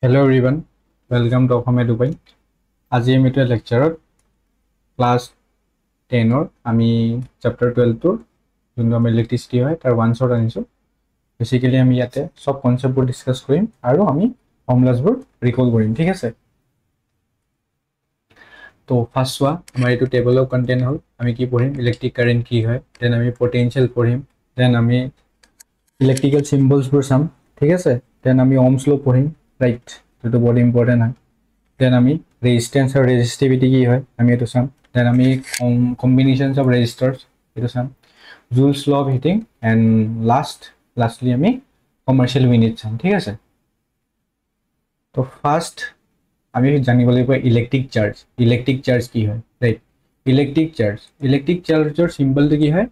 Hello everyone, welcome to Okhame Dubai. আজি আমি এটা লেকচাৰত ক্লাস 10 ৰ আমি চ্যাপ্টাৰ 12 টোৰ যোনটো আমি ইলেক্ট্ৰিচিটি হয় তাৰ ওয়ান শট আনিছো। বেসিক্যালি আমি ইয়াতে সব কনসেপ্টবোৰ ডিসকাস কৰিম আৰু আমি ফৰ্মুলাছবোৰ ৰিকল কৰিম, ঠিক আছে? তো ফাৰ্স্ট ওয়া আমাৰ এইটো টেবলৰ কন্টেন্ট হল আমি কি পঢ়িম ইলেক্ট্ৰিক কাৰেন্ট কি হয়, দেন আমি পটেনশিয়াল পঢ়িম, দেন আমি ইলেক্ট্ৰিকেল সিম্বলছবোৰ চাম, ঠিক আছে? দেন আমি ওহমছ ল পঢ়িম, ৰাইট? যেটো বহুত ইম্পৰ্টেন্ট হয়। Then আমি resistance or resistivity কি হয় আমি এটো চাম। Then আমি combinations of resistors এটো চাম। Joule's law of heating and lastly আমি commercial unit চাম, ঠিক আছে? তো ফার্স্ট আমি জানিব লাগিব ইলেক্ট্রিক চার্জ কি হয়, রাইট? ইলেক্ট্রিক চাৰ্জৰ সিম্বলটো কি হয়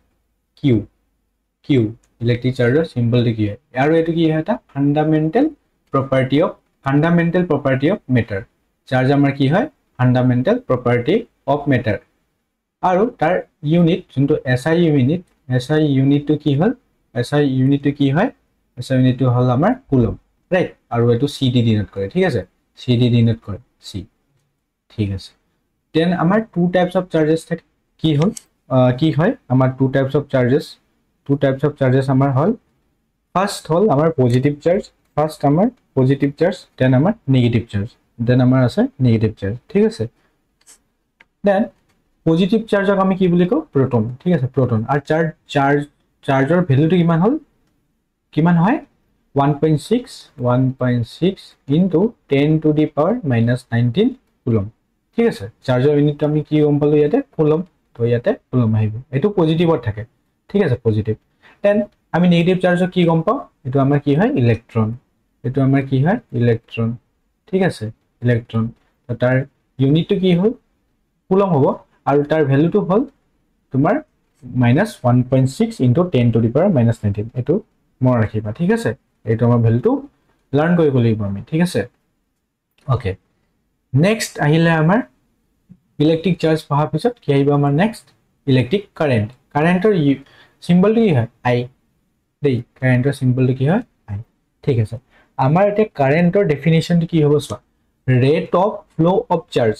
Q ইলেক্ট্ৰিক চাৰ্জৰ সিম্বলটো কি হয় আৰু এটো কি হয় এটা fundamental property of matter. Charge আমাৰ কি হয় ফান্ডামেন্টাল প্ৰপাৰ্টি অফ মেটাৰ আৰু তাৰ ইউনিট যোনটো SI ইউনিটটো কি হল SI ইউনিটটো হল আমাৰ কুলম, ৰাইট? আৰু এটো CD ডিনোট কৰে, ঠিক আছে? CD ডিনোট কৰে C, ঠিক আছে? দেন আমাৰ টু টাইপস অফ চাৰ্জেস থাকে কি হয় আমাৰ টু টাইপস অফ চাৰ্জেস আমাৰ হল ফাৰ্স্ট হল আমাৰ পজিটিভ চাৰ্জ দেন আমাৰ নেগেটিভ চাৰ্জ, দেন আমাৰ আছে নেগেটিভ চাৰ্জ, ঠিক আছে? দেন পজিটিভ চাৰ্জক আমি কি বুলি কও প্ৰোটন, ঠিক আছে? প্ৰোটন আৰ চাৰ্জৰ ভ্যালুটো কিমান হয় 1.6 into 10 to the power minus 19 coulomb, ঠিক আছে? চাৰ্জৰ ইউনিটটো আমি কি গম পালো ইয়াতে কুলম, তো ইয়াতে কুলম আহিব, এটো পজিটিভত থাকে, ঠিক আছে? পজিটিভ। দেন আমি নেগেটিভ চার্জক কি গম পাও এটো আমাৰ কি হয় ইলেক্ট্ৰন, ঠিক আছে? ইলেক্ট্ৰন, তো তাৰ ইউনিটটো কি হল কুলম হ'ব আৰু তাৰ ভ্যালুটো হল তোমাৰ minus 1.6 into 10 to the power minus 19, এটো মনত ৰাখিবা, ঠিক আছে? এটো আমাৰ ভ্যালুটো লাৰ্ন কৰিব লাগিব আমি, ঠিক আছে? ওকে, নেক্সট আহিলে আমাৰ ইলেক্ট্ৰিক চাৰ্জ পঢ়াৰ পিছত কি আহিব আমাৰ নেক্সট ইলেক্ট্ৰিক কাৰেন্টৰ সিম্বলটো কি হয় I, দেই কাৰেন্টৰ সিম্বলটো কি হয় I, ঠিক আছে? আমাৰ এটা কাৰেন্টৰ ডেফিনিশনটো কি হ'ব চোৱা rate of flow of charge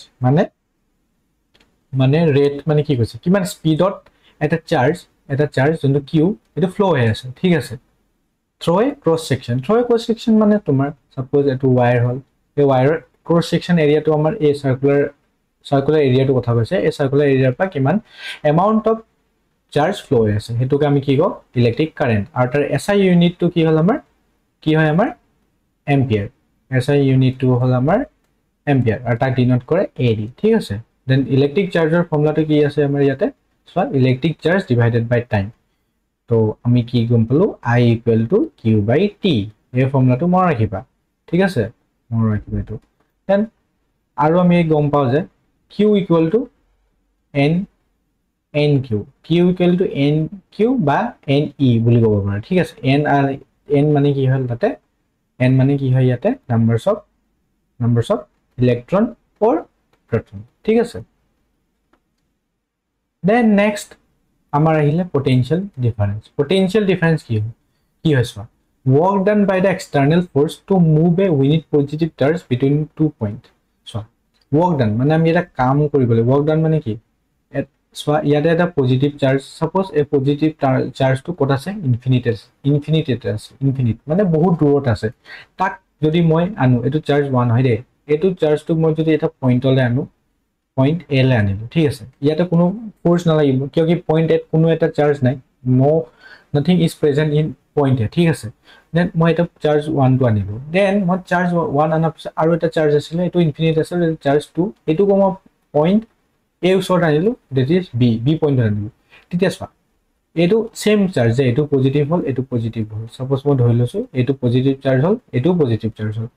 মানে ৰেট মানে কি কৈছে কিমান স্পিডত এটা চাৰ্জ যোনটো Q এটো ফ্লো হৈ আছে, ঠিক আছে? থ্ৰু এ ক্ৰছ সেকশন মানে তোমাৰ সাপোজ এটো ওয়্যাৰ হল, এই ওয়্যাৰৰ ক্ৰছ সেকশন এৰিয়াটো আমাৰ এই সাৰ্কুলাৰ এৰিয়াটো কথা কৈছে, এই সাৰ্কুলাৰ এৰিয়াৰ পৰা কিমান এমাউন্ট অফ চাৰ্জ ফ্লো হৈ আছে হেতুকে আমি কি কও ইলেক্ট্ৰিক কাৰেন্ট। আৰু তাৰ SI ইউনিটটো কি হল আমাৰ এম্পিয়াৰ, SI ইউনিটটো হল আমাৰ এম্পিয়াৰ আৰু তাক ডিনোট কৰে AD, ঠিক আছে? দেন ইলেক্ট্ৰিক চাৰ্জৰ ফৰ্মুলাটো কি আছে আমাৰ ইয়াতে সো ইলেক্ট্রিক চার্জ ডিভাইডেড বাই টাইম। তো আমি কি গম পালো I equal to Q by T, এই ফর্মুলাটো মনত ৰাখিবা, ঠিক আছে? মনত ৰাখিবা এটো। দেন আৰু আমি গম পাও যে Q equal to NQ বা NE বুলি ক'ব পাৰা, ঠিক আছে? N মানে কি হল তাতে N মানে কি হয় ইয়াতে নাম্বাৰস অফ ইলেক্ট্ৰন or proton, ঠিক আছে? দেন নেক্সট আমাৰ আহিলে potential difference কি হয় চোৱা work done by the external force to move a unit positive charge between 2 points। চোৱা work done মানে আমি এটা কাম কৰিবলৈ work done মানে কি চোৱা ইয়াতে এটা পজিটিভ চাৰ্জ সাপোজ এই পজিটিভ চাৰ্জটো কত আছে ইনফিনিট মানে বহুত দূৰত আছে, তাক যদি মই আনো এটো চার্জ 1 হয় দে, এটো চার্জটো মই যদি এটা পয়েন্টলৈ আনো পয়েন্ট A লে আনিলো, ঠিক আছে? ইয়াতে কোনো ফোর্স নালাগিব কিয় কি পয়েন্ট A কোনো এটা চার্জ নাই, nothing is present in point A, ঠিক আছে? দেন মই এটা চার্জ 1 টো আনিলো, দেন মই চার্জ 1 আনাৰ পিছত আৰু এটা চাৰ্জ আছিল এটো ইনফিনিট আছিল চাৰ্জ 2, এটো কোন পয়েন্ট A ওচৰত আনিলো দ্যাট ইজ B পয়েন্ট আনিলো, তেতিয়া চোৱা এটো সেম চাৰ্জ যে এটো পজিটিভ হল এটো পজিটিভ হল, সাপোজ মই ধৰি লৈছো এটো পজিটিভ চাৰ্জ হল এটো পজিটিভ চাৰ্জ হল,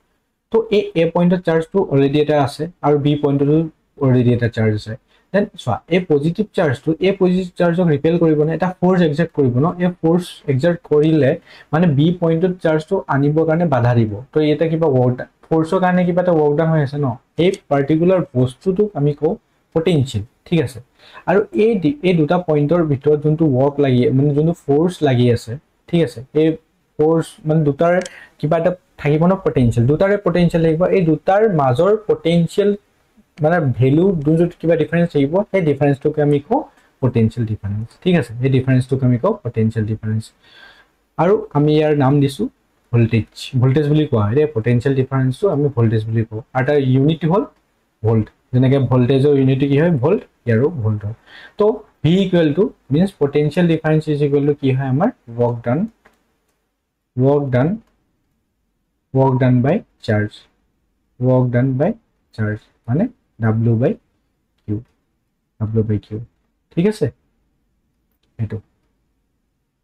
তো A পয়েন্টৰ চাৰ্জটো অলৰেডি এটা আছে আৰু B পয়েন্টটো অলৰেডি এটা চাৰ্জ আছে। দেন চোৱা এই পজিটিভ চাৰ্জক ৰিপেল কৰিব না এটা ফোৰ্স এক্সাৰ্ট কৰিব ন, এই ফোৰ্স এক্সাৰ্ট কৰিলে মানে B পয়েন্টৰ চাৰ্জটো আনিবৰ কাৰণে বাধা দিব, তো এটা কিবা ওয়াৰ্ক ফোৰ্সৰ কাৰণে কিবা এটা ওয়াৰ্ক ডান হৈ আছে ন, এই পাৰ্টিকুলাৰ বস্তুটো আমি কও পটেনশিয়াল, ঠিক আছে? আৰু এই দুটা পয়েন্টৰ ভিতৰত যোনটো ওয়াৰ্ক লাগি মানে যোনটো ফোৰ্স লাগি আছে, ঠিক আছে? এই ফোৰ্স মানে দুটাৰ কিবা এটা থাকিব ন পটেনশিয়াল দুটাৰে পটেনশিয়াল থাকিব এই দুটাৰ মাজৰ পটেনশিয়াল মানে ভ্যালু দুটো কিবা ডিফারেন্স থাকিব সেই ডিফারেন্সটোকে আমি কওঁ পটেনশিয়াল ডিফারেন্স ঠিক আছে এই ডিফারেন্সটোকে আমি কওঁ পটেনশিয়াল ডিফারেন্স আৰু আমি ইয়াৰ নাম দিছো ভোল্টেজ বুলি কোৱা হয় পটেনশিয়াল ডিফাৰেন্সটো আমি ভোল্টেজ বুলি কওঁ আৰু তাৰ ইউনিট হ'ল ভোল্ট যেনেকৈ ভোল্টেজৰ ইউনিট কি হয় ভোল্ট ইয়াৰো ভোল্ট হয় তো V equal to means potential difference is equal to কি হয় আমাৰ work done by charge মানে W by Q ঠিক আছে এটো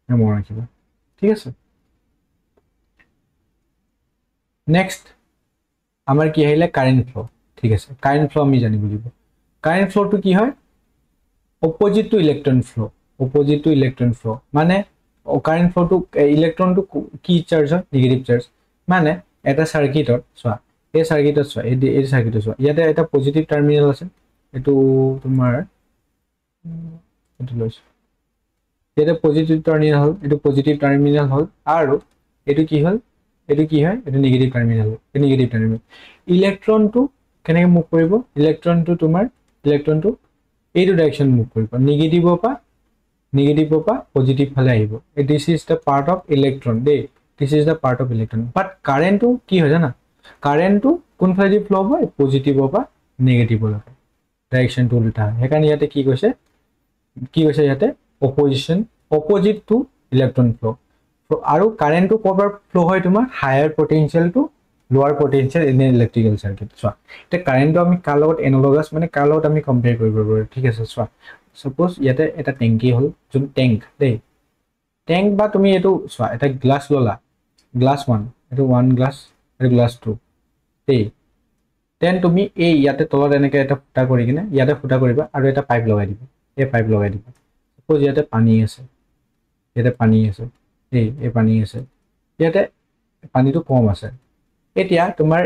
মনত ৰাখিবা ঠিক আছে নেক্সট আমাৰ কি আহিলে কারেন্ট ফ্লো ঠিক আছে কারেন্ট ফ্লো আমি জানিব লাগিব কারেন্ট ফ্লোটো কি হয় opposite to electron flow মানে current flow to electron to কি চার্জ হয় নেগেটিভ চার্জ মানে এটা সার্কিটত সোয়া এই সার্কিটত সোয়া এই সার্কিটত সোয়া ইয়াতে এটা পজিটিভ টার্মিনাল আছে এটো তোমাৰ এটো লৈছো এটা পজিটিভ টাৰ্মিনাল হল আৰু এটো কি হয় এটো নেগেটিভ টাৰ্মিনাল ইলেক্ট্ৰন টু কেনেকৈ মুভ কৰিব ইলেক্ট্ৰন টু এইটো ডাইৰেকশন মুভ কৰিব নেগেটিভ পা পজিটিভ ফালে আহিব this is the part of electron but কারেন্টটো কি হয় জানা কারেন্টটো কোন ফালে ফ্লো হয় পজিটিভ পা নেগেটিভ লৈকে ডাইৰেকশনটো উল্টা হয় হেকাৰণে ইয়াতে কি কৈছে ইয়াতে অপোজিট টু ইলেক্ট্ৰন ফ্লো আৰু কাৰেন্টটো ক'ৰবাৰ ফ্লো হয় তোমাৰ higher potential to lower potential in electrical circuit সোয়া এটা কাৰেন্টটো আমি কাৰ লগত এনালগাস মানে কাৰ লগত আমি কম্পেয়াৰ কৰিব পাৰো ঠিক আছে সোয়া সাপোজ ইয়াতে এটা ট্যাঙ্কি হল যোন ট্যাঙ্ক দেই ট্যাঙ্ক বা তুমি এটো সোয়া এটা গ্লাস ললা গ্লাস 1 এটো 1 গ্লাস আৰু গ্লাস 2 দেই দেন তুমি এই ইয়াতে তলত এনেকে এটা ফুটা কৰি কিনে ইয়াতে ফুটা কৰিবা আৰু এটা পাইপ লগাই দিবা এই পাইপ লগাই দিবা সাপোজ ইয়াতে পানী আছে এই পানী আছে ইয়াতে পানীটো কম আছে এতিয়া তোমাৰ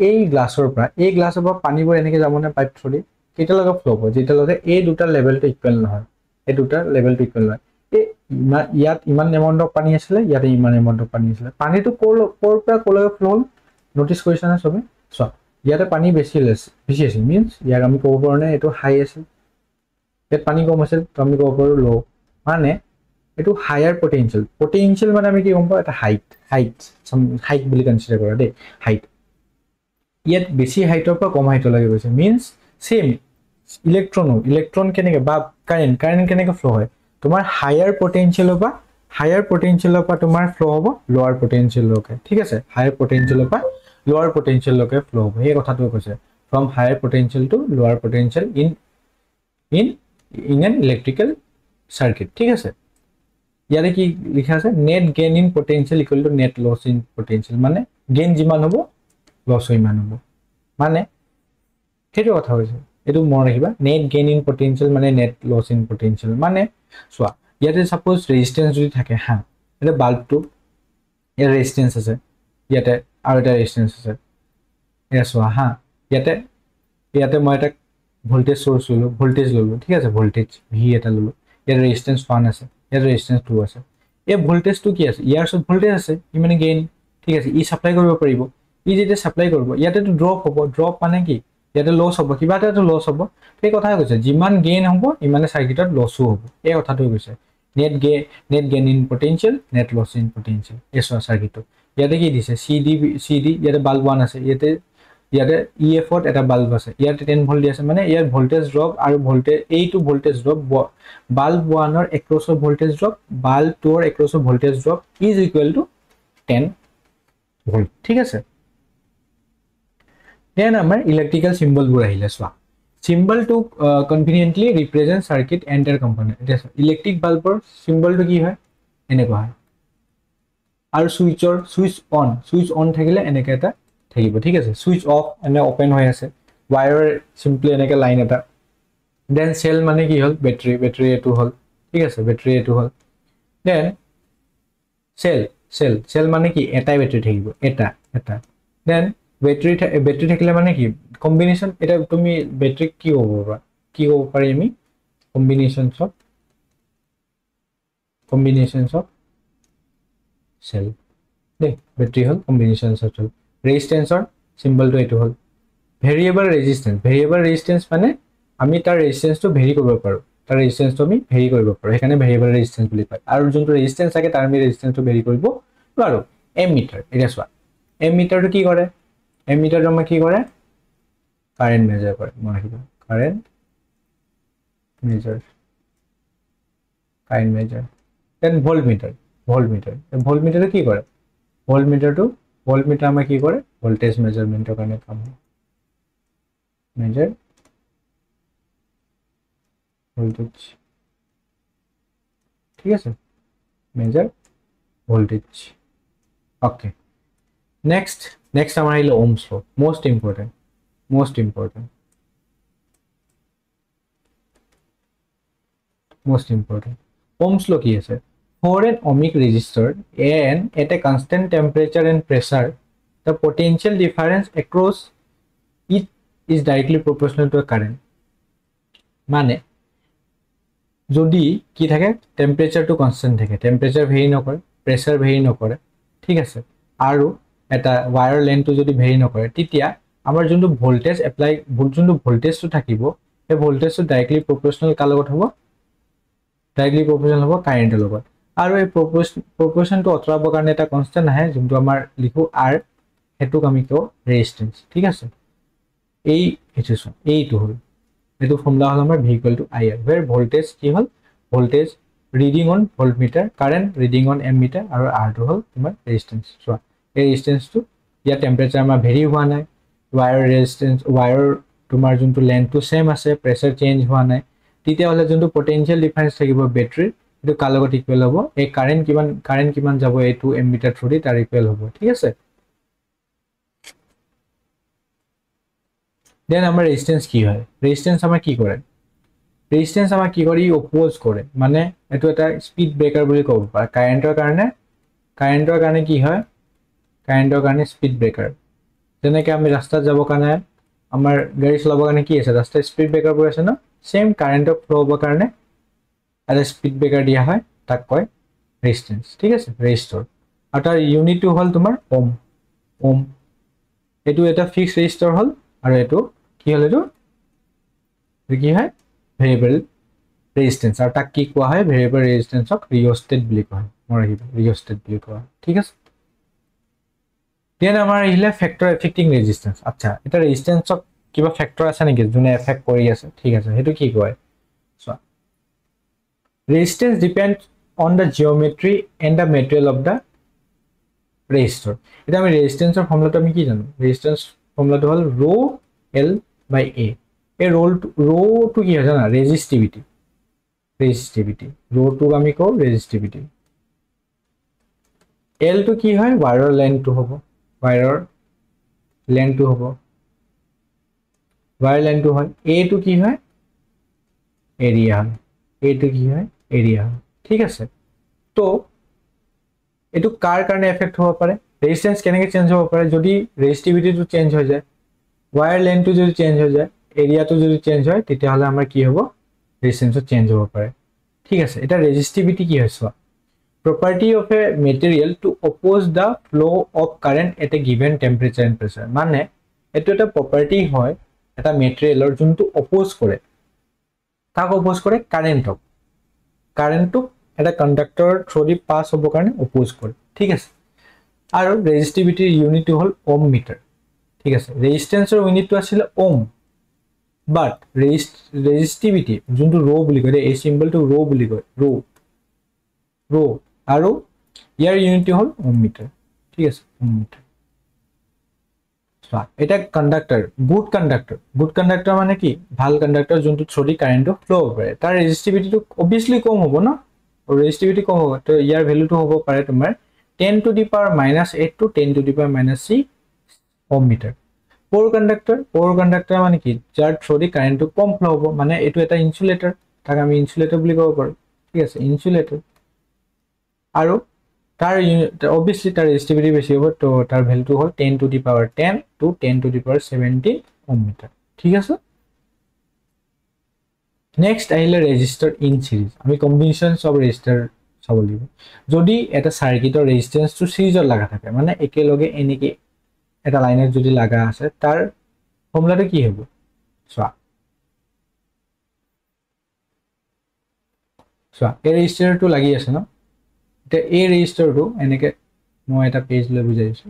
এই গ্লাসৰ পৰা পানীবোৰ এনেকে যাব না পাইপ থ্ৰু দি কেতিয়ালৈকে ফ্লো হ'ব যেতিয়ালৈকে এই দুটা লেভেলটো ইকুৱেল নহয় ইয়াত ইমান এমাউন্ট অফ পানী আছিল ইয়াতে ইমান এমাউন্ট অফ পানী আছিল পানীটো ক'ৰ পৰা ক'লৈকে ফ্লো হ'ল নোটিস কৰিছা না সবে সো ইয়াতে পানী বেছি আছিল মিন্স ইয়াক আমি ক'ব পাৰো না এটো হাই আছিল ইয়াত পানী কম আছিল তো আমি ক'ব পাৰো লো মানে এটো হায়াৰ পটেনশিয়াল মানে আমি কি গম পাওঁ এটা হাইট বুলি কনসিডাৰ কৰা দেই হাইট ইয়াত বেছি হাইটৰ পৰা কম হাইট লাগে গৈছে মিন্স সেম ইলেক্ট্ৰন কেনেকৈ বা কাৰেন্ট কেনেকৈ ফ্লো হয় তোমাৰ হায়াৰ পটেনশিয়ালৰ পৰা তোমাৰ ফ্লো হ'ব লোৱাৰ পটেনশিয়াললৈকে ঠিক আছে হায়াৰ পটেনশিয়ালৰ পৰা লোৱাৰ পটেনশিয়াললৈকে ফ্লো হ'ব এই কথাটো কৈছে from higher potential to lower potential in an electrical circuit ঠিক আছে ইয়াতে কি লিখা আছে net gain in potential equal to net loss in potential মানে গেইন যিমান হ'ব লস ইমান হ'ব মানে সেইটো কথা হৈছে এটো মন ৰাখিবা নেট গেইন ইন পটেনশিয়াল মানে নেট লস ইন পটেনশিয়াল মানে সোয়া ইয়াতে সাপোজ ৰেজিস্ট্যান্স যদি থাকে হা এটা বাল্বটো ইয়াৰ ৰেজিস্ট্যান্স আছে ইয়াতে আৰু এটা ৰেজিস্ট্যান্স আছে এয়া সোয়া হা ইয়াতে মই এটা ভোল্টেজ সোৰ্স ললো ঠিক আছে ভোল্টেজ ভি এটা ললো ইয়াৰ ৰেজিস্ট্যান্স 1 আছে ইয়াৰ ৰেজিস্ট্যান্স 2 আছে এই ভোল্টেজটো কি আছে ইয়াৰ সব ভোল্টেজ আছে ই মানে গেইন ঠিক আছে ই সাপ্লাই কৰিব পাৰিব ই যেতে সাপ্লাই কৰিব ইয়াতে তো ড্ৰপ হ'ব ড্ৰপ মানে কি ইয়াতে লস হ'ব কিবা এটা লস হ'ব এই কথাই কৈছে যিমান গেইন হ'ব ইমানে সার্কিটত লসও হ'ব এই কথাটো কৈছে net gain in potential net loss in potential এসো সার্কিটটো ইয়াতে কি দিছে সিডি ইয়াতে বাল্ব 1 আছে ইয়াতে ইএফত এটা বাল্ব আছে ইয়াতে 10 ভোল্ট দি আছে মানে ইয়াৰ ভোল্টেজ ড্ৰপ আৰু এইটো ভোল্টেজ ড্ৰপ বাল্ব 1 ৰ এক্ৰছৰ ভোল্টেজ ড্ৰপ বাল্ব 2 ৰ এক্ৰছৰ voltage drop is equal to 10 volt ঠিক আছে দেন আমাৰ ইলেক্ট্ৰিক্যাল সিম্বলবোৰ আহিলে সোয়া symbol to conveniently represent circuit এন্টাৰ কম্পোনেন্ট এটা ইলেক্ট্ৰিক বাল্বৰ সিম্বলটো কি হয় এনেকুৱা হয় আৰু সুইচ অন থাকিলে এনেকৈ এটা থাকিব ঠিক আছে সুইচ অফ এনে ওপেন হৈ আছে ওয়্যাৰ সিম্পলি এনেকৈ লাইন এটা দেন সেল মানে কি হল ব্যাটারি এটো হল ঠিক আছে ব্যাটারি এটো হল দেন সেল মানে কি এটাই ব্যাটারি থাকিব এটা দেন ব্যাটারি থাকিলে মানে কি কম্বিনেশন এটা তুমি ব্যাটারি কি হ'ব পাৰি আমি কম্বিনেশনস অফ সেল দেই বেটাৰি হল কম্বিনেশন সাৰ্কেল ৰেজিস্ট্যান্সৰ সিম্বলটো এটো হল ভেৰিয়েবল ৰেজিস্ট্যান্স মানে আমি তাৰ ৰেজিস্ট্যান্সটো ভেৰি কৰিব পাৰো তাৰ ৰেজিস্ট্যান্সটো আমি ভেৰি কৰিব পাৰো এখানে ভেৰিয়েবল ৰেজিস্ট্যান্স বুলি কয় আৰু যোনটো ৰেজিস্ট্যান্স থাকে তাৰ আমি ৰেজিস্ট্যান্সটো ভেৰি কৰিব পাৰো এমিটাৰ এটা চোৱা এমিটাৰটো কি কৰে এমিটাৰটো আমাৰ কি কৰে কারেন্ট মেজার করে মনে রাখবে current measure current measure then voltmeter কি করে ভোল্টমিটার আমরা কি করে ভোল্টেজ মেজারমেন্টের কারণে কাম হয় মেজার ভোল্টেজ ঠিক আছে মেজার ভোল্টেজ ওকে নেক্সট আমার হলো Ohm's law most important Ohm's law কি আছে for an ohmic resistor and at a constant temperature and pressure the potential difference across it is directly proportional to a current মানে যদি কি থাকে টেম্পারেচারটো constant থাকে temperature very নকৰে প্ৰেসাৰ very নকৰে ঠিক আছে আৰু এটা ওয়্যাৰ লেন্থটো যদি ভেৰি নকৰে তেতিয়া আমাৰ যোনটো ভোল্টেজ এপ্লাই যোনটো ভোল্টেজটো থাকিব এই ভোল্টেজটো ডাইৰেক্টলি প্ৰপোৰ্শনাল কাৰ লগত হ'ব ডাইৰেক্টলি প্ৰপোৰ্শনাল হ'ব কাৰেন্টৰ লগত আৰু এই প্ৰপোৰ্শনটো অতৰাবৰ কাৰণে এটা কনস্ট্যান্ট আহে যোনটো আমাৰ লিখো r হেতুক আমি কও ৰেজিস্ট্যান্স ঠিক আছে এইটো হল এইটো ফৰ্মুলা হল আমাৰ v = ir where voltage কি হল voltage reading on voltmeter current reading on ammeter আৰু r টো হল তোমাৰ ৰেজিস্ট্যান্স চোৱা এই ৰেজিস্ট্যান্সটো ইয়া টেম্পাৰেচাৰ আমাৰ ভেৰি হোৱা নাই wire resistance wire তোমাৰ যোনটো লেন্থটো সেম আছে প্ৰেসাৰ চেঞ্জ হোৱা নাই তেতিয়া হলে যোনটো পটেনশিয়াল ডিফাৰেন্স থাকিব ব্যাটাৰি এটো কাৰ লগত ইকুয়াল হ'ব এই কাৰেন্ট কিমান যাব এইটো এমিটাৰ থ্ৰু দি তাৰ ইকুয়াল হ'ব ঠিক আছে দেন আমাৰ ৰেজিস্ট্যান্স কি হয় ৰেজিস্ট্যান্স আমাৰ কি কৰে অপোজ কৰে মানে এটো এটা স্পিড ব্ৰেকাৰ বুলি কব পাৰ কাৰেন্টৰ কাৰণে কি হয় কাৰেন্টৰ কাৰণে স্পিড ব্ৰেকাৰ যেনেকৈ আমি ৰাস্তাত যাব কাৰণে আমাৰ গাড়ী চলাবৰ কাৰণে কি আছে ৰাস্তাত স্পিড ব্ৰেকাৰ বোৰ আছে ন সেম কাৰেন্টৰ ফ্লো হ'বৰ কাৰণে এটা স্পিড ব্ৰেকাৰ দিয়া হয় তাক কয় ৰেজিস্ট্যান্স ঠিক আছে ৰেজিস্টৰ আৰু তাৰ ইউনিটটো হল তোমাৰ ওম এটো এটা ফিক্স ৰেজিস্টৰ হল আৰু এটো কি হল এটো কি হয় ভেৰিয়েবল ৰেজিস্ট্যান্স আৰু তাক কি কোৱা হয় ভেৰিয়েবল ৰেজিস্ট্যান্সক ৰিঅস্টেট বুলি কোৱা হয় ৰিঅস্টেট বুলি কোৱা ঠিক আছে দেন আমাৰ ইলে ফ্যাক্টৰ এফেক্টিং ৰেজিস্ট্যান্স আচ্ছা এটা ৰেজিস্ট্যান্সক কিবা ফ্যাক্টৰ আছে নেকি যোনে এফেক্ট কৰি আছে ঠিক আছে হেতু কি কয় so resistance depends on the geometry and the material of the resistor এটা আমি ৰেজিস্ট্যান্সৰ ফৰ্মুলাটো আমি কি জানো ৰেজিস্ট্যান্স ফৰ্মুলাটো হল rho l by a এই rho টো কি হয় জানা ৰেজিস্টিভিটি rho টো আমি কও ৰেজিস্টিভিটি l টো কি হয় ওয়্যাৰৰ লেন্থটো হ'ব ওয়্যাৰৰ লেন্থটো হ'ব ওয়্যাৰ লেন্থটো হয় a টো কি হয় এৰিয়া ঠিক আছে তো এটো কাৰ কাৰণে এফেক্ট হ'ব পাৰে ৰেজিস্ট্যান্স কেনেকৈ চেঞ্জ হ'ব পাৰে যদি ৰেজিস্টিভিটিটো চেঞ্জ হৈ যায় ওয়্যাৰ লেন্থটো যদি চেঞ্জ হৈ যায় এৰিয়াটো যদি চেঞ্জ হয় তেতিয়া হলে আমাৰ কি হ'ব ৰেজিস্ট্যান্সটো চেঞ্জ হ'ব পাৰে ঠিক আছে এটা ৰেজিস্টিভিটি কি হয় চোৱা property of a material to oppose the flow of current at a given temperature and pressure মানে এটো এটা property হয় এটা মেটেৰিয়েলৰ যোনটো অপোজ কৰে তাক অপোজ কৰে কাৰেন্টক এটা কণ্ডাক্টৰ থ্ৰু দি পাস হ'ব কাৰণে অপোজ কৰে ঠিক আছে আৰু ৰেজিস্টিভিটিৰ ইউনিটটো হল ওহম মিটাৰ ঠিক আছে ৰেজিস্ট্যান্সৰ ইউনিটটো আছিল ওহম বাট ৰেজিস্টিভিটি যোনটো rho বুলি কয় এই সিম্বলটো rho বুলি কয় rho আৰু ইয়াৰ ইউনিটটো হল ওহম মিটাৰ ঠিক আছে ওহম মিটাৰ এটা কণ্ডাক্টৰ গুড কণ্ডাক্টৰ মানে কি ভাল কণ্ডাক্টৰ যোনটো থ্ৰু দি কাৰেন্টটো ফ্লো কৰে তাৰ ৰেজিস্টিভিটিটো অবিয়াসলি কম হ'ব ন ৰেজিস্টিভিটি কম হ'ব তো ইয়াৰ ভ্যালুটো হ'ব পাৰে তোমাৰ 10 to the power -8 to 10 to the power -6 ohm meter poor conductor মানে কি যাৰ থ্ৰু দি কাৰেন্টটো কম ফ্লো হ'ব মানে এটো এটা ইনসুলেটৰ তাক আমি ইনসুলেটৰ বুলি ক'ব পাৰো ঠিক আছে ইনসুলেটৰ আৰু তাৰ obviously তাৰ ৰেজিস্টিভিটি বেছি হ'ব তো তাৰ ভ্যালুটো হল 10 to the power 10 to 10 to the power 17 ohm metre ঠিক আছে নেক্সট আহিলে ৰেজিস্টাৰ ইন সিৰিজ আমি কম্বিনেশনস অফ ৰেজিস্টাৰ চাব লাগিব যদি এটা সাৰ্কিটৰ ৰেজিস্ট্যান্সটো সিৰিজত লাগা থাকে মানে একেলগে এনেকে এটা লাইনত যদি লাগা আছে তাৰ ফৰ্মুলাটো কি হ'ব চোৱা এই ৰেজিস্টাৰটো লাগি আছে ন এতিয়া এই ৰেজিস্টাৰটো এনেকে মই এটা পেজ লৈ বুজাইছো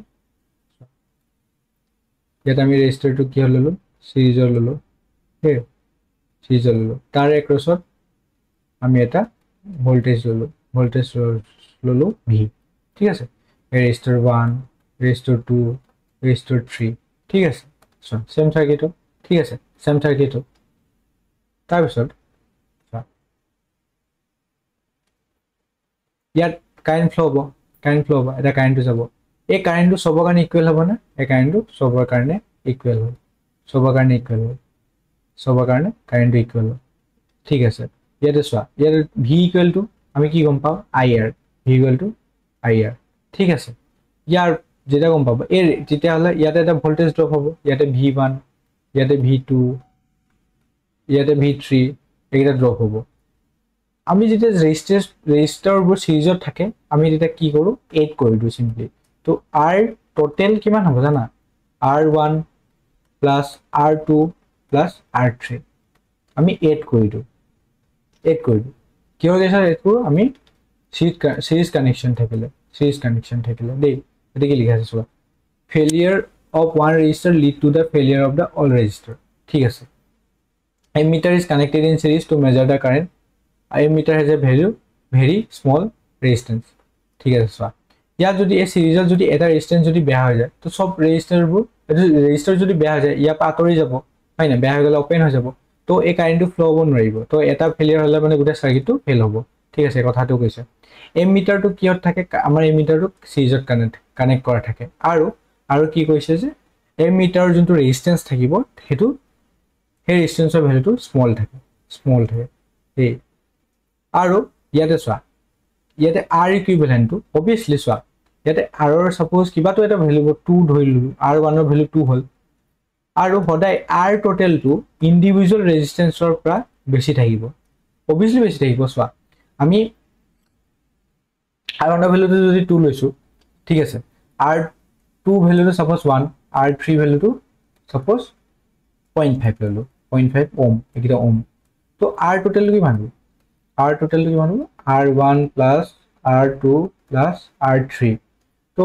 ইয়াত আমি ৰেজিস্টাৰটো কি ললো সিৰিজৰ ললো হে সিৰিজৰ ললো তাৰ এক্ৰছত আমি এটা ভোল্টেজ ললো V ঠিক আছে ৰেজিস্টাৰ 1 ৰেজিস্টাৰ 2 ৰেজিস্টাৰ 3 ঠিক আছে সো সেম সাৰ্কিট ঠিক আছে সেম সাৰ্কিট তাৰ পিছত ইয়াত কাৰেন্ট ফ্লো হ'ব এটা কাৰেন্টটো যাব এই কাৰেন্টটো সবৰ কাৰণে ইকুৱেল হ'ব না এই কাৰেন্টটো সবৰ কাৰণে ইকুৱেল হ'ব সবৰ কাৰণে ইকুৱেল হ'ব সবৰ কাৰণে কাৰেন্টটো ইকুৱেল হ'ব ঠিক আছে ইয়াতে চোৱা ইয়াত V ইকুৱেল টু আমি কি গম পাও IR V equal to IR ঠিক আছে ইয়াৰ যেটা গম পাব এই তেতিয়া হলে ইয়াতে এটা ভোল্টেজ ড্ৰপ হ'ব ইয়াতে V1 ইয়াতে V2 ইয়াতে V3 এইটা ড্ৰপ হ'ব আমি যেতিয়া ৰেজিস্টাৰবোৰ সিৰিজত থাকে আমি তেতিয়া কি কৰো 8 কৰি দিও সিম্পলি তো R টোটাল কিমান হ'ব জানা R1 plus R2 plus R3 আমি 8 কৰি দিও কিয় গৈছা এইটো আমি সিৰিজ কানেকশন থাকিলে দেই এটা কি লিখা আছে চোৱা failure of one resistor lead to the failure of the all resistor ঠিক আছে ammeter is connected in series to measure the current ammeter has a very small resistance ঠিক আছে চোৱা ইয়াত যদি এই সিৰিজত যদি এটা ৰেজিস্ট্যান্স যদি বেয়া হৈ যায় তো সব ৰেজিস্টাৰ যদি বেয়া হৈ যায় ইয়া পাতৰি যাব হয় না বেয়া হৈ গলে ওপেন হৈ যাব তো এই কারেন্টটো ফ্লো হ'ব নোৱাৰিব তো এটা ফেলিয়াৰ হলে মানে গোটেই সাৰ্কিটটো ফেল হ'ব ঠিক আছে কথাটো কৈছে এমিটাৰটো কিহত থাকে আমাৰ এমিটাৰটো সিৰিজত কানেক্ট কৰা থাকে আৰু কি কৈছে যে এমিটাৰৰ যোনটো ৰেজিস্ট্যান্স থাকিব হেতু হে ৰেজিস্ট্যান্সৰ ভ্যালুটো স্মল থাকে এই আৰু ইয়াতে চোৱা ইয়াতে R ইকুইভ্যালেন্টটো অবিয়াসলি চোৱা ইয়াতে R ৰ সাপোজ কিবাটো এটা ভ্যালু 2 ধৰিলো R1 ৰ ভ্যালু 2 হল আৰু সদায় R টোটালটো ইন্ডিভিজুয়াল ৰেজিস্ট্যান্সৰ পৰা বেছি থাকিব অবিয়াসলি বেছি থাকিব চোৱা আমি R1 ৰ ভ্যালুটো যদি 2 লৈছো ঠিক আছে R2 ভ্যালুটো সাপোজ 1 R3 ভ্যালুটো সাপোজ 0.5 ললো 0.5 ওম এটা ওম তো R টোটালটো কি মানব R টোটালটো কি মানব R1 plus R2 plus R3 তো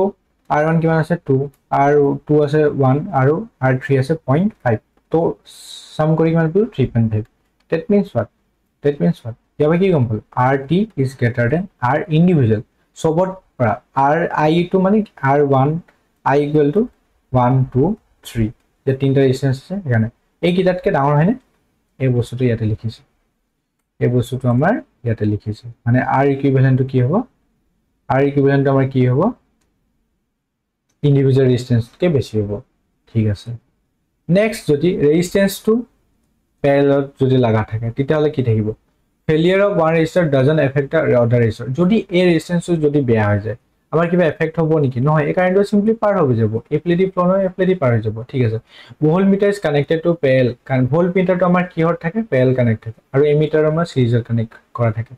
R1 কিমান আছে 2 R2 আছে 1 আৰু R3 আছে 0.5 তো সাম কৰি কিমান পালো 3.5 that means what ইয়াবা কি গম পালো RT is greater than R individual সবত পৰা RI to মানে R1 I equal to 1 2 3 যে তিনটা ৰেজিস্ট্যান্স আছে এখানে এই কিটাতকে ডাঙৰ হয়নে এই বস্তুটো ইয়াতে লিখিছে এই বস্তুটো আমাৰ ইয়াতে লিখিছে মানে R ইকুইভ্যালেন্টটো কি হ'ব R ইকুইভ্যালেন্টটো আমাৰ কি হ'ব ইন্ডিভিজুয়াল ৰেজিস্ট্যান্স কে বেছি হ'ব ঠিক আছে নেক্সট যদি ৰেজিস্ট্যান্স টু প্যারালাল যদি লাগা থাকে তেতিয়া হলে কি থাকিব failure of one resistor doesn't affect the other resistor যদি এই ৰেজিস্ট্যান্সটো যদি বেয়া হৈ যায় আমাৰ কিবা এফেক্ট হ'ব নেকি নহয় এই কারেন্টটো সিম্পলি পার হৈ যাব এপ্লিডি ফ্লো নহয় এপ্লিডি পার হৈ যাব ঠিক আছে ভোল্টমিটাৰ is connected to PL কাৰণ ভোল্টমিটাৰটো আমাৰ কিহত থাকে PL কানেক্ট থাকে আৰু এমিটাৰ আমাৰ সিৰিজত কানেক্ট কৰা থাকে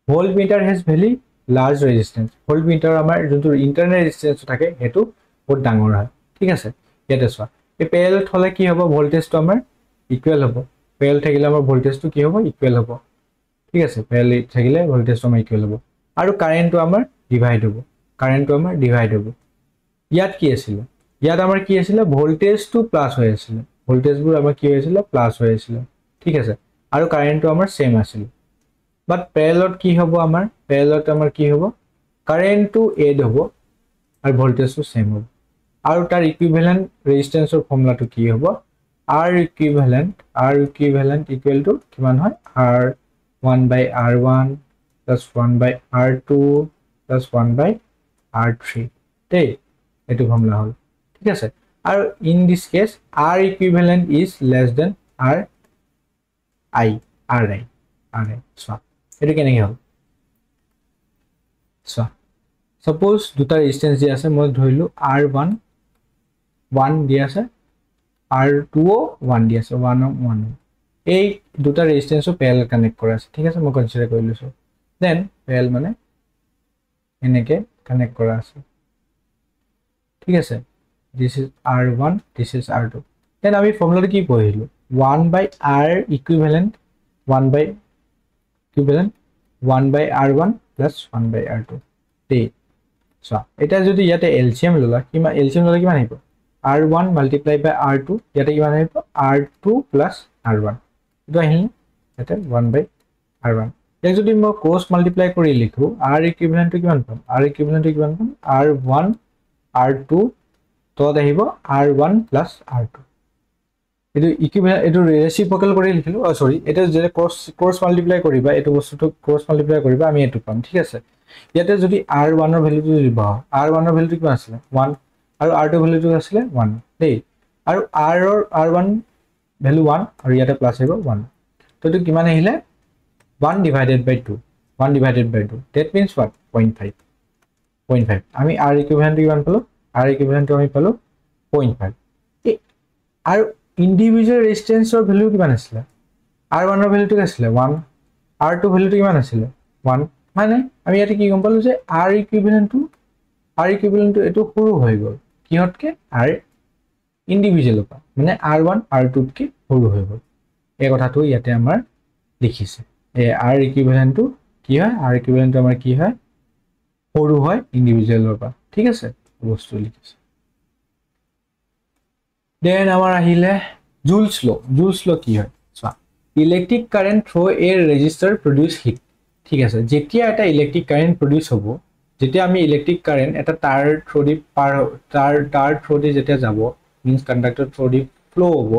ভোল্টমিটাৰ has very large resistance ভোল্টমিটাৰ আমাৰ যোনটো ইন্টাৰনাল ৰেজিস্ট্যান্স থাকে হেতু বহুত ডাঙৰ হয় ঠিক আছে ইয়াতে চোৱা এই PL হলে কি হ'ব ভোল্টেজটো আমাৰ ইকুৱেল হ'ব PL থাকিলে আমাৰ ভোল্টেজটো কি হ'ব ইকুৱেল হ'ব ঠিক আছে PL থাকিলে ভোল্টেজটো আমাৰ ইকুৱেল হ'ব আৰু কাৰেন্টটো আমাৰ ডিভাইড হ'ব ইয়াত কি আছিল ইয়াত আমাৰ কি আছিল ভোল্টেজটো প্লাস হৈ আছিল ভোল্টেজবোৰ আমাৰ কি হৈছিল প্লাস হৈ আছিল ঠিক আছে আৰু কাৰেন্টটো আমাৰ সেম আছিল বাট প্যাৰালালত কি হ'ব আমাৰ কি হ'ব কাৰেন্টটো এড হ'ব আৰু ভোল্টেজটো সেম হ'ব আৰু তাৰ ইকুইভ্যালেন্ট ৰেজিস্ট্যান্সৰ ফৰ্মুলাটো কি হ'ব R equivalent equal to কিমান হয় R1 by R1 plus 1 by R2 plus 1 by R3 দেই এটো ফর্মুলা হল ঠিক আছে আৰু in this case R equivalent is less than RI so এটো কেনেকৈ হল so suppose দুটা ৰেজিস্ট্যান্স দি আছে মই ধৰিলো R1 1 দি আছে R2 1 দি আছে 1 এই দুটা ৰেজিস্ট্যান্সও প্যাৰালাল কানেক্ট কৰা আছে ঠিক আছে মই কনসিডাৰ কৰি লৈছো দেন প্যাৰালাল মানে এনেকে কানেক্ট কৰা আছে ঠিক আছে this is r1 this is r2 then আমি ফৰ্মুলাটো কি পঢ়িলো 1 by r equivalent 1 by equivalent 1 by r1 plus 1 by r2 দেই so এটা যদি ইয়াতে LCM ললা কিমান LCM ললা কিমান আহিব r1 multiplied by r2 ইয়াতে কিমান আহিব r2 plus r1 এটো আহিল ইয়াতে 1 by r1 ইয়াক যদি মই ক্ৰছ মাল্টিপ্লাই কৰি লিখো r equivalent to কিমান পাম r equivalent to কিমান পাম r1 r2 তত আহিব r1 plus r2 এটো ইকুইভ্যালেন্ট এটো ৰেচিপ্ৰকেল কৰি লিখিলো সৰি এটা যে ক্ৰছ মাল্টিপ্লাই কৰিবা এটো বস্তুটো ক্ৰছ মাল্টিপ্লাই কৰিবা আমি এটো পাম ঠিক আছে ইয়াতে যদি r1 ৰ ভ্যালুটো দিবা r1 ৰ ভ্যালুটো কিমান আছিল 1 আৰু r2 ভ্যালুটো আছিল 1 দেই আৰু r1 ভ্যালু 1 আৰু ইয়াতে প্লাস আহিব 1 তো এটো কিমান আহিলে 1 divided by 2 1 divided by 2 that means what 0.5 আমি r equivalent কিমান পালো r equivalent আমি পালো 0.5 আৰু ইন্ডিভিজুয়াল ৰেজিস্ট্যান্সৰ ভ্যালু কিমান আছিল r1 ৰ ভ্যালুটো আছিল 1 r2 ভ্যালুটো কিমান আছিল 1 মানে আমি ইয়াতে কি গম পালো যে r equivalent to এটো সৰু হৈ গল কিহতকে r ইন্ডিভিজুয়াল পা মানে r1 r2 কে সৰু হৈ গল এই কথাটো ইয়াতে আমাৰ লিখিছে এ r equivalent to কি হয় r equivalent to আমাৰ কি হয় সৰু হয় ইন্ডিভিজুয়ালৰ পা ঠিক আছে বস্তু লিখিছে দেন আমাৰ আহিলে জুলস ল কি হয় চোৱা ইলেক্ট্ৰিক কাৰেন্ট থ্ৰু এ ৰেজিস্টাৰ প্ৰডিউস হিট ঠিক আছে যেতিয়া এটা ইলেক্ট্ৰিক কাৰেন্ট প্ৰডিউস হ'ব যেতিয়া আমি ইলেক্ট্ৰিক কাৰেন্ট এটা তাৰ থ্ৰু দি পাৰ তাৰ থ্ৰু দি যেতিয়া যাব মিন্স কন্ডাক্টৰ থ্ৰু দি ফ্লো হ'ব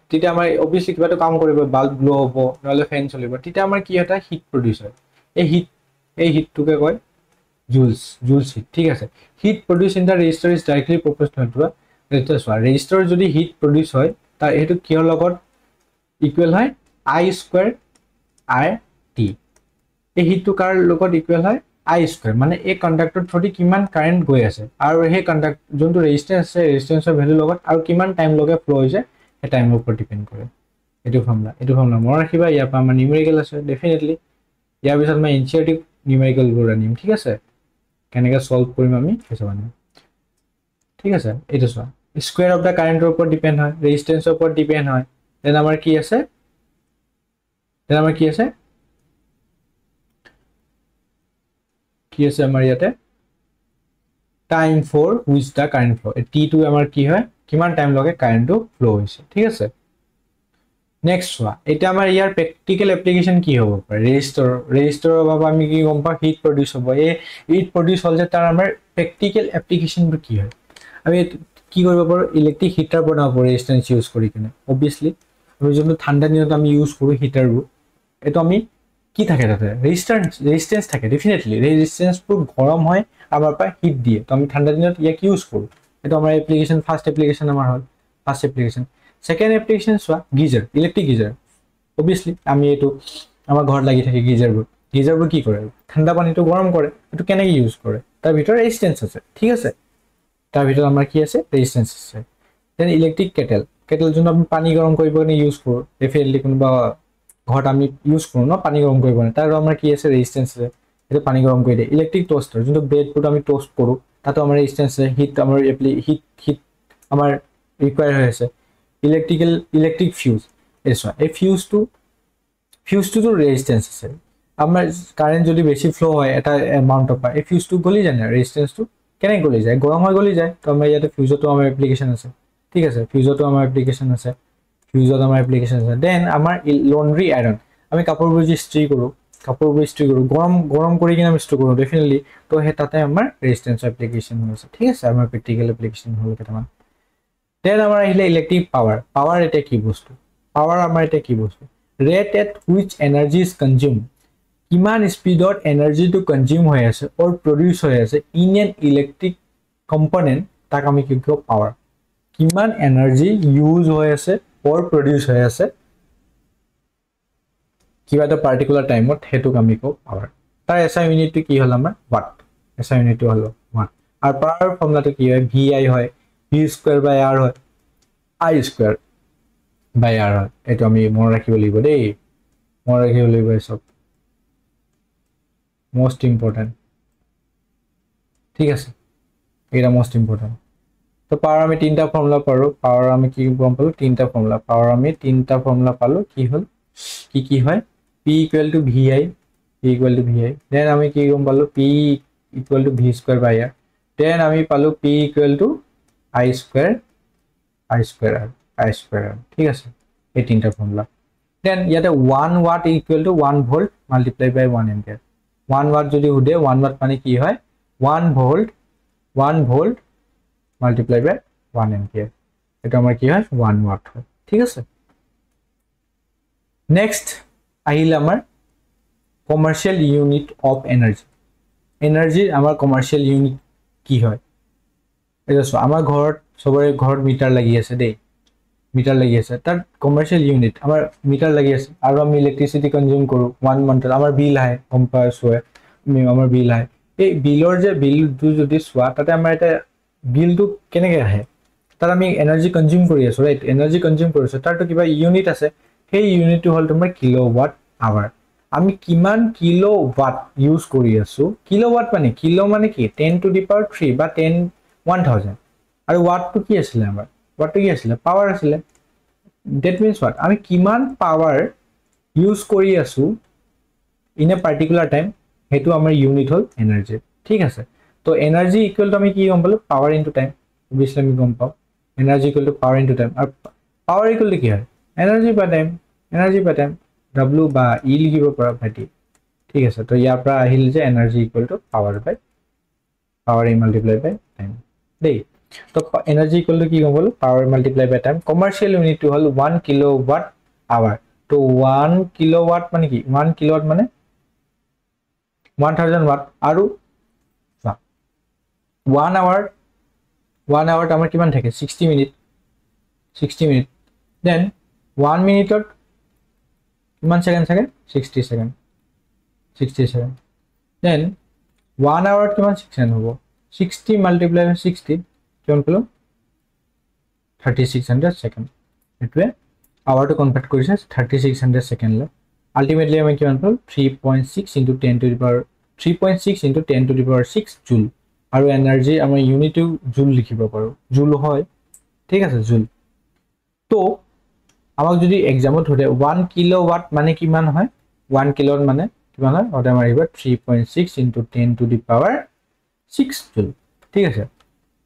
তেতিয়া আমাৰ অবভিয়াসলি কিবা তো কাম কৰিব বাল্ব ব্লো হ'ব নহলে ফেন চলিব তেতিয়া আমাৰ কি এটা হিট প্ৰডিউস হয় এই হিটটোকে কয় জুলস হিট ঠিক আছে heat produce in the resistor is directly proportional to resistor যদি হিট প্ৰডিউস হয় তাৰ এটো কিহৰ লগত ইকুৱেল হয় I স্কয়াৰ RT এই হিটটো কাৰ লগত ইকুৱেল হয় I স্কয়াৰ মানে এই কন্ডাক্টৰ থ্ৰুদি কিমান কাৰেন্ট গৈ আছে আৰু এই কন্ডাক্ট যোনটো ৰেজিস্ট্যান্স আছে ৰেজিস্ট্যান্সৰ ভ্যালু লগত আৰু কিমান টাইম লগে ফ্লো হৈছে এই টাইমৰ ওপৰত ডিপেন্ড কৰে এটো ফৰ্মুলা মনত ৰাখিবা ইয়াৰ পৰা আমাৰ নিউমেৰিকেল আছে ডেফিনেটলি ইয়াৰ পিছত মই এনচিআৰটি নিউমেৰিকেল বোৰ আনিম ঠিক আছে কেনেকৈ সলভ কৰিম আমি সেইটো আনিম ঠিক আছে এইটো চোৱা স্কয়াৰ অফ দা কাৰেন্টৰ ওপৰত ডিপেন্ড হয় ৰেজিস্ট্যান্সৰ ওপৰত ডিপেন্ড হয় দেন আমাৰ কি আছে আমাৰ ইয়াতে time for which the current flow T to আমাৰ কি হয় কিমান টাইম লগে কাৰেন্টটো ফ্লো হৈছে ঠিক আছে নেক্সট চোৱা এটা আমাৰ ইয়াৰ প্ৰ্যাকটিক্যাল এপ্লিকেশন কি হ'ব পাৰে ৰেজিস্টৰৰ বাবে আমি কি গম পা হিট প্ৰডিউস হ'ব এই হিট প্ৰডিউস হল যে তাৰ আমাৰ প্ৰ্যাকটিক্যাল এপ্লিকেশন কি হয় আমি কি কৰিব পাৰো ইলেক্ট্ৰিক হিটাৰ বনাব পাৰো ৰেজিস্ট্যান্স ইউজ কৰি কিনে অবভিয়াসলি আমি যোনটো ঠাণ্ডা দিনত আমি ইউজ কৰো হিটাৰবোৰ এটো আমি কি থাকে তাতে ৰেজিস্ট্যান্স থাকে ডেফিনেটলি ৰেজিস্ট্যান্সবোৰ গৰম হয় আমাৰ পৰা হিট দিয়ে তো আমি ঠাণ্ডা দিনত ইয়াক ইউজ কৰো এটো আমাৰ এপ্লিকেশন ফাৰ্স্ট এপ্লিকেশন আমাৰ হল ফাৰ্স্ট এপ্লিকেশন সেকেন্ড এপ্লিকেশন চোৱা গিজাৰ ইলেক্ট্ৰিক গিজাৰ অবভিয়াসলি আমি এটো আমাৰ ঘৰত লাগি থাকে গিজাৰবোৰ কি কৰে ঠাণ্ডা পানীটো গৰম কৰে এটো কেনেকৈ ইউজ কৰে তাৰ ভিতৰত ৰেজিস্ট্যান্স আছে ঠিক আছে তাৰ ভিতৰত আমাৰ কি আছে ৰেজিস্ট্যান্স আছে দেন ইলেক্ট্ৰিক কেটেল যোনটো আমি পানী গৰম কৰিব কাৰণে ইউজ কৰো ডেফিনেটলি কোনবা ঘৰত আমি ইউজ কৰো ন পানী গৰম কৰিব কাৰণে তাৰ আমাৰ কি আছে ৰেজিস্ট্যান্স আছে এটো পানী গৰম কৰি দিয়ে ইলেক্ট্ৰিক টোস্টাৰ যোনটো ব্ৰেড পুট আমি টোস্ট কৰো তাতো আমাৰ ৰেজিস্ট্যান্স আছে হিট আমাৰ হিট আমাৰ ৰিকোয়াৰ হৈ আছে ইলেক্ট্ৰিক ফিউজ এসো এই ফিউজটো তো ৰেজিস্ট্যান্স আছে আমাৰ কারেন্ট যদি বেছি ফ্লো হয় এটা এমাউন্ট অফ এই ফিউজটো গলি যায় না ৰেজিস্ট্যান্সটো কেনে গলি যায় গৰম হৈ গলি যায় তো আমাৰ ইয়াতে ফিউজতো আমাৰ এপ্লিকেশন আছে ঠিক আছে ফিউজতো আমাৰ এপ্লিকেশন আছে দেন আমাৰ লন্ড্ৰি আয়ৰন আমি কাপোৰবোৰ যে ইস্ত্ৰি কৰো গৰম কৰি কিনে আমি ইস্ত্ৰি কৰো ডেফিনেটলি তো হে তাতে আমাৰ ৰেজিস্ট্যান্স এপ্লিকেশন আছে ঠিক আছে আমাৰ প্ৰ্যাকটিক্যাল এপ্লিকেশন হল কেটামান দেন আমাৰ আহিলে ইলেক্ট্ৰিক পাৱাৰ এটা কি বস্তু rate at which energy is consumed কিমান স্পিডত এনার্জিটো কনজিউম হৈ আছে অর প্রডিউস হৈ আছে ইন এন ইলেক্ট্রিক কম্পোনেন্ট তাক আমি কি কও পাওয়ার কিমান এনার্জি ইউজ হৈ আছে অর প্রডিউস হৈ আছে কিবা এটা পার্টিকুলার টাইমত হেতু আমি কও পাওয়ার তাৰ এসআই ইউনিটটো কি হল আমাৰ ওয়াট এসআই ইউনিটটো হল ওয়াট আর পাওয়ার ফর্মুলাটো কি হয় VI হয় V স্কয়ার বাই R হয় I স্কয়ার বাই R হয় এটো আমি মন ৰাখিব লাগিব দেই সব most important ঠিক আছে এটা মোস্ট ইম্পৰ্টেন্ট তো পাওয়াৰ আমি তিনটা ফৰ্মুলা পাৰো পাওয়ার আমি কি গম পালো তিনটা ফর্মুলা পাওয়ার আমি তিনটা ফর্মুলা পালো কি হল কি হয় p equal to vi p equal to vi then আমি কি গম পালো p equal to v square by r then আমি পালো p equal to i square r ঠিক আছে এই তিনটা ফর্মুলা দেন ইয়াতে 1 watt equal to 1 volt multiplied by 1 ampere 1 watt যদি উদে 1 watt মানে কি হয় 1 volt multiplied by 1 ampere এটা আমার কি হয় 1 watt হয় ঠিক আছে নেক্সট আহিল আমার কমার্শিয়াল ইউনিট অফ এনার্জি আমার কমার্শিয়াল ইউনিট কি হয় এটা আমার ঘৰত সবৰে ঘৰত মিটাৰ লাগি আছে দেই মিটাৰ লাগি আছে তাৰ কমাৰ্শিয়াল ইউনিট আমাৰ মিটাৰ লাগি আছে আৰু আমি ইলেক্ট্ৰিসিটি কনজিউম কৰো 1 মান্থ আমাৰ বিল আহে কম পাস হয় আমাৰ বিল আহে এই বিলৰ যে বিলটো যদি সোৱা তাতে আমাৰ এটা বিলটো কেনেকৈ আহে তাৰ আমি এনাৰ্জি কনজিউম কৰি আছো ৰাইট এনাৰ্জি কনজিউম কৰিছো তাৰটো কিবা ইউনিট আছে সেই ইউনিটটো হল তোমাৰ কিলোৱাট আৱাৰ আমি কিমান কিলোৱাট ইউজ কৰি আছো কিলোৱাট মানে কিলো মানে কি 10 to the power 3 বা 10,000 আৰু ওয়াটটো কি আছিল আমাৰ ওয়াটটো কি আছিল পাৱাৰ আছিল that means what আমি কিমান পাৱাৰ ইউজ কৰি আছো ইন এ পাৰ্টিকুলাৰ টাইম হেতু আমাৰ ইউনিট হল এনাৰ্জি ঠিক আছে তো এনাৰ্জি ইকুয়াল টু আমি কি গম পালো পাৱাৰ ইনটু টাইম অবভিয়াসলি আমি গম পাও energy equal to power into time আৰু পাৱাৰ ইকুয়াল টু কি হয় এনাৰ্জি বাই টাইম w বা ই লিখিব পৰা ভাইটি ঠিক আছে তো ইয়াৰ পৰা আহিল যে এনাৰ্জি ইকুয়াল টু পাৱাৰ ই মাল্টিপ্লাই বাই টাইম দেই তো এনাৰ্জি ইকুয়াল টু কি গম পালো power multiply by time commercial unit হল 1 কিলোৱাট আৱাৰ তো 1 কিলোৱাট মানে কি 1 কিলোৱাট মানে 1000 watt আৰু 1 hour আমাৰ কিমান থাকে 60 মিনিট দেন 1 মিনিটত কিমান সেকেন্ড থাকে 60 সেকেন্ড দেন 1 hour কিমান সেকেন্ড হ'ব 60 মাল্টিপ্লাই বাই 60 কিমান পেলো 3600 সেকেন্ড এটুৱে আৱাৰটো কনভাৰ্ট কৰিছে 3600 সেকেন্ডলৈ ultimately আমি কিমান পাল 3.6 into 10 to the power 3.6 into 10 to the power 6 joule আৰু এনাৰ্জি আমাৰ ইউনিটটো জুল লিখিব পাৰো জুল হয় ঠিক আছে জুল তো আমাক যদি এক্সামত হতে 1 কিলোৱাট মানে কিমান হয় 1 কিলোৱাট মানে কিমান হয় ওটা মাৰিব 3.6 into 10 to the power 6 joule ঠিক আছে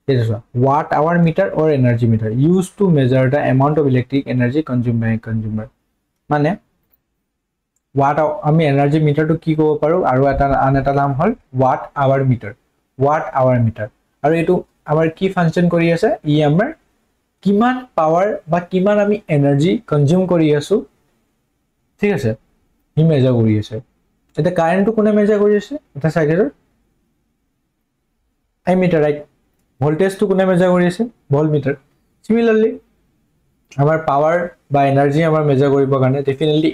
এটা watt hour meter or energy meter used to measure the amount of electric energy consumed by a consumer মানে watt আমি এনার্জি মিটাৰটো কি ক'ব পাৰো আৰু এটা নাম হল watt hour meter আৰু এটো আমাৰ কি ফাংচন কৰি আছে ই আমাৰ কিমান পাৱাৰ বা কিমান আমি এনাৰ্জি কনজিউম কৰি আছো ঠিক আছে ই মেজাৰ কৰি আছে এটা কাৰেন্টটো কোনে মেজাৰ কৰি আছে এটা সাইকেলৰ আই মিটাৰ ৰাইট ভোল্টেজটো কোনে মেজাৰ কৰি আছে ভোল্ট মিটাৰ সিমিলাৰলি আমাৰ পাৱাৰ বা এনাৰ্জি আমাৰ মেজাৰ কৰিব কাৰণে ডেফিনেটলি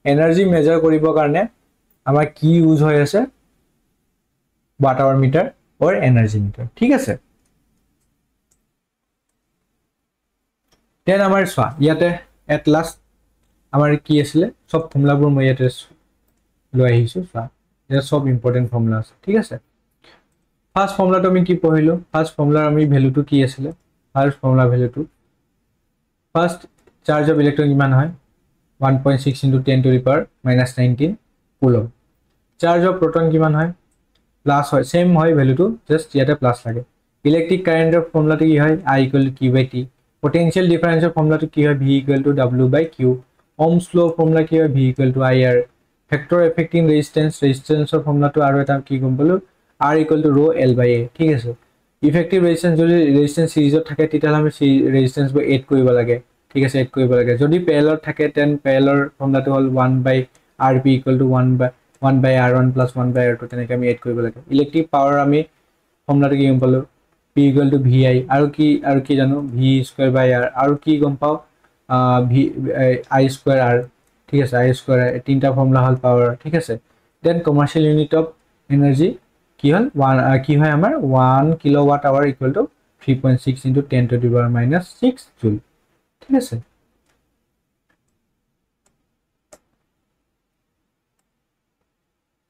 এনাৰ্জি মেজাৰ কৰিবৰ কাৰণে আমাৰ কি ইউজ হৈ আছে watt hour meter or energy meter ঠিক আছে দেন আমাৰ সোৱা ইয়াতে এট লাস্ট আমাৰ কি আছিল সব ফৰ্মুলাবোৰ মই ইয়াতে লৈ আহিছো সোৱা এটা সব ইম্পৰ্টেন্ট ফৰ্মুলা আছে ঠিক আছে ফাৰ্স্ট ফৰ্মুলাটো আমি কি পঢ়িলো ফাৰ্স্ট ফৰ্মুলাৰ আমি ভ্যালুটো কি আছিল ফার্স্ট ফর্মুলা ভ্যালুটো ফার্স্ট চার্জ অফ ইলেক্ট্রন কিমান হয় 1.6 into 10 to the power minus 19 coulomb charge of proton কিমান হয় প্লাস হয় সেম হয় ভ্যালুটো জাস্ট ইয়াতে প্লাস লাগে ইলেকট্রিক কারেন্টের ফর্মুলাটো কি হয় I equal to Q by T potential differential ফর্মুলাটো কি হয় V equal to W by Q Ohm's law formula কি হয় V equal to IR factor affecting resistance ফর্মুলাটো আৰু এটা কি গম পালো R equal to rho L by A ঠিক আছে ইফেক্টিভ রেজিস্ট্যান্স যদি রেজিস্ট্যান্স সিরিজত থাকে তেতিয়াহলে আমি রেজিস্ট্যান্স বই এড কৰিব লাগে ঠিক আছে এড কৰিব লাগে যদি প্যাৰেলৰ থাকে তেন প্যাৰেলৰ ফৰ্মুলাটো হল 1 by RP equal to 1 by R1 plus 1 by R2 তেনেকৈ আমি এড কৰিব লাগে ইলেক্ট্ৰিক পাৱাৰ আমি ফৰ্মুলাটো কি গম পালো P equal to VI আৰু কি জানো V square by R আৰু কি গম পাও V I square R ঠিক আছে I square তিনটা ফৰ্মুলা হল পাৱাৰ ঠিক আছে then commercial unit of energy কি হল কি হয় আমাৰ 1 kilowatt hour equal to 3.6 into 10 to the power minus 6 joule ঠিক আছে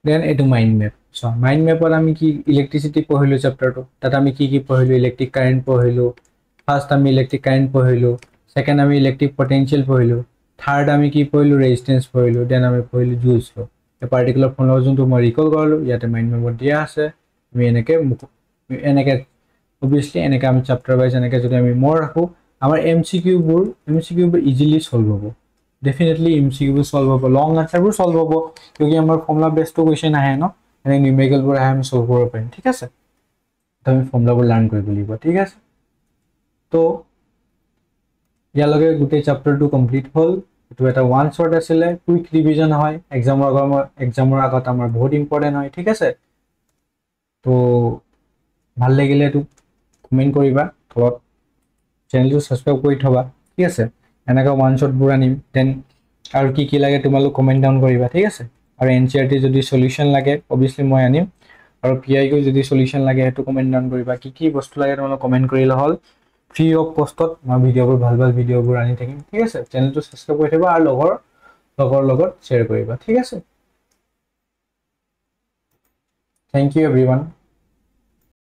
দেন এইটো মাইণ্ড মেপ চ মাইণ্ড মেপত আমি কি ইলেক্ট্ৰিচিটি পঢ়িলোঁ চেপ্টাৰটো তাত আমি কি পঢ়িলোঁ ইলেক্ট্ৰিক কাৰেণ্ট পঢ়িলোঁ ফাৰ্ষ্ট আমি ইলেক্ট্ৰিক কাৰেণ্ট পঢ়িলোঁ সেকেন্ড আমি ইলেক্ট্ৰিক পটেনশিয়েল পঢ়িলোঁ থাৰ্ড আমি কি পঢ়িলোঁ ৰেজিষ্টেন্স পঢ়িলোঁ দেন আমি পঢ়িলোঁ জুলছ ল এই পাৰ্টিকুলাৰ ফৰ্মুলা যোনটো মই ৰিকল কৰালোঁ ইয়াতে মাইণ্ড মেপত দিয়া আছে আমি এনেকৈ অবভিয়াছলি এনেকৈ আমি চেপ্টাৰ ৱাইজ এনেকৈ যদি আমি মোৰ ৰাখোঁ আমাৰ MCQবোৰ ইজিলি সলভ হ'ব ডেফিনেটলি MCQবোৰ সলভ হ'ব লং আনচাৰবোৰ সলভ হ'ব কিয়কি আমাৰ ফৰ্মুলা বেছটো কুৱেশ্যন আহে ন এনেকৈ নিউমেৰিকেলবোৰ আহে আমি সলভ কৰিব পাৰিম ঠিক আছে তো আমি ফৰ্মুলাবোৰ লাৰ্ণ কৰিব লাগিব ঠিক আছে তো ইয়ালৈকে গোটেই চেপ্টাৰটো কমপ্লিট হ'ল এইটো এটা ওৱান শ্বৰ্ট আছিলে কুইক ৰিভিজন হয় এক্সামৰ আগত আমাৰ বহুত ইম্পৰ্টেণ্ট হয় ঠিক আছে তো ভাল লাগিলে এইটো কমেণ্ট কৰিবা তলত চেনেলটো ছাবস্ক্ৰাইব কৰি থবা ঠিক আছে এনেকৈ ওৱান শ্বটবোৰ আনিম দেন আৰু কি লাগে তোমালোক কমেণ্ট ডাউন কৰিবা ঠিক আছে আৰু NCERT যদি সলিউশ্যন লাগে অবভিয়াছলি মই আনিম আৰু PIQ যদি সলিউশ্যন লাগে সেইটো কমেণ্ট ডাউন কৰিবা কি বস্তু লাগে তোমালোক কমেণ্ট কৰিলে হ'ল ফ্ৰী অফ কষ্টত মই ভিডিঅ'বোৰ ভাল ভিডিঅ'বোৰ আনি থাকিম ঠিক আছে চেনেলটো ছাবস্ক্ৰাইব কৰি থবা আৰু লগৰ লগত শ্বেয়াৰ কৰিবা ঠিক আছে থেংক ইউ এভৰিৱান